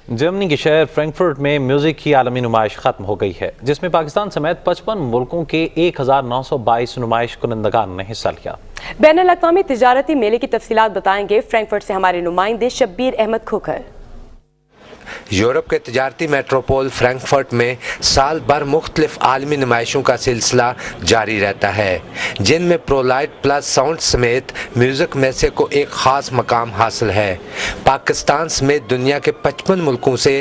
Germany के शहर Frankfurt में म्यूजिक की आलमी नुमाइश खत्म हो गई है, जिसमें पाकिस्तान समेत 55 मुल्कों के 1922 नुमाइश कुनंदगान ने हिस्सा लिया। बैनुल अक़वामी तिजारती मेले की तफसीलात बताएंगे फ्रैंकफर्ट से हमारे नुमाइंदे शब्बीर अहमद खोखर। यूरोप के तजारती मेट्रोपोल फ्रैंकफर्ट में साल भर मुख्तलिफ आलमी नुमाइशों का सिलसिला जारी रहता है, जिनमें प्रोलाइट प्लस साउंड समेत म्यूज़िक में से को एक ख़ास मकाम हासिल है। पाकिस्तान समेत दुनिया के 55 मुल्कों से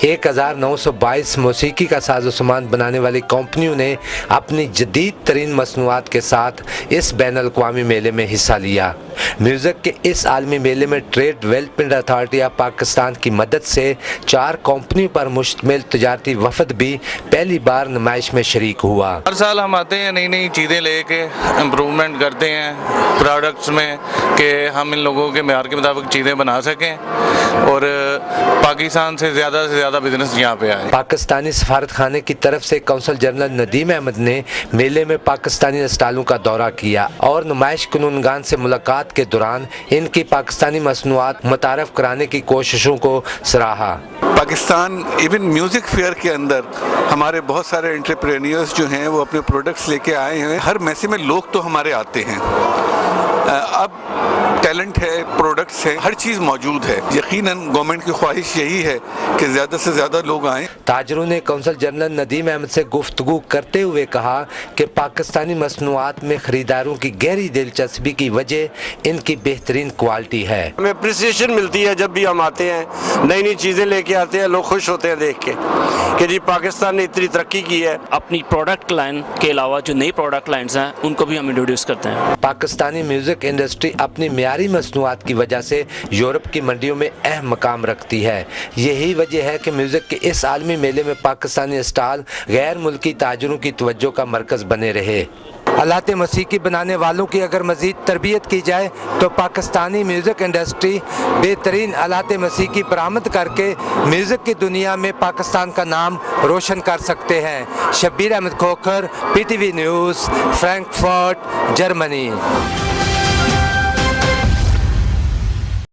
1922 मौसीकी का साजो सामान बनाने वाली कंपनियों ने अपनी जदीद तरीन मसनूआत के साथ इस बैनुल अक़वामी मेले में हिस्सा लिया। म्यूज़िक के इस आलमी मेले में trade development authority of Pakistan की मदद से 4 कंपनियों पर मुश्तमिल तजारती वफद भी पहली बार नुमाइश में शरीक हुआ। हर साल हम आते हैं, नई नई चीज़ें लेके इम्प्रूवमेंट करते हैं प्रोडक्ट्स में कि हम इन लोगों के मेयार के मुताबिक चीज़ें बना सकें और पाकिस्तान से ज़्यादा बिजनेस यहाँ पे आए। पाकिस्तानी सफारत खाने की तरफ से कौंसल जनरल नदीम अहमद ने मेले में पाकिस्तानी स्टालों का दौरा किया और नुमाइश कुनूनगान से मुलाकात के दौरान इनकी पाकिस्तानी मसनूआत मुतारफ कराने की कोशिशों को सराहा। पाकिस्तान इवन म्यूज़िक फेयर के अंदर हमारे बहुत सारे एंटरप्रेन्योर्स जो हैं वो अपने प्रोडक्ट्स लेके आए हैं। हर मैसे में लोग तो हमारे आते हैं, अब टैलेंट है, प्रोडक्ट्स हैं, हर चीज़ मौजूद है। यकीनन गवर्नमेंट की ख्वाहिश यही है कि ज़्यादा से ज़्यादा लोग आएँ। ताजरों ने कौंसल जनरल नदीम अहमद से गुफ्तगू करते हुए कहा कि पाकिस्तानी मसनूआत में ख़रीदारों की गहरी दिलचस्पी की वजह इनकी बेहतरीन क्वालिटी है। हमें अप्रिसिएशन मिलती है जब भी हम आते हैं, नई नई चीज़ें लेके आते हैं, लोग खुश होते हैं देख के कि जी पाकिस्तान ने इतनी तरक्की की है। अपनी प्रोडक्ट लाइन के अलावा जो नई प्रोडक्ट लाइन्स हैं उनको भी हम इंट्रोड्यूस करते हैं। पाकिस्तानी म्यूज़िक इंडस्ट्री अपनी मियारी मसनूआत की वजह से यूरोप की मंडियों में अहम मकाम रखती है। यही वजह है कि म्यूज़िक के इस आलमी मेले में पाकिस्तानी स्टाल गैर मुल्की ताजरों की तवज्जो का मरकज़ बने रहे। आलात मौसीकी बनाने वालों की अगर मज़ीद तरबियत की जाए तो पाकिस्तानी म्यूज़िक इंडस्ट्री बेहतरीन आलात मौसीकी बरामद करके म्यूज़िक की दुनिया में पाकिस्तान का नाम रोशन कर सकते हैं। Shabbir Ahmed Khokhar, PTV news, Frankfurt, Germany.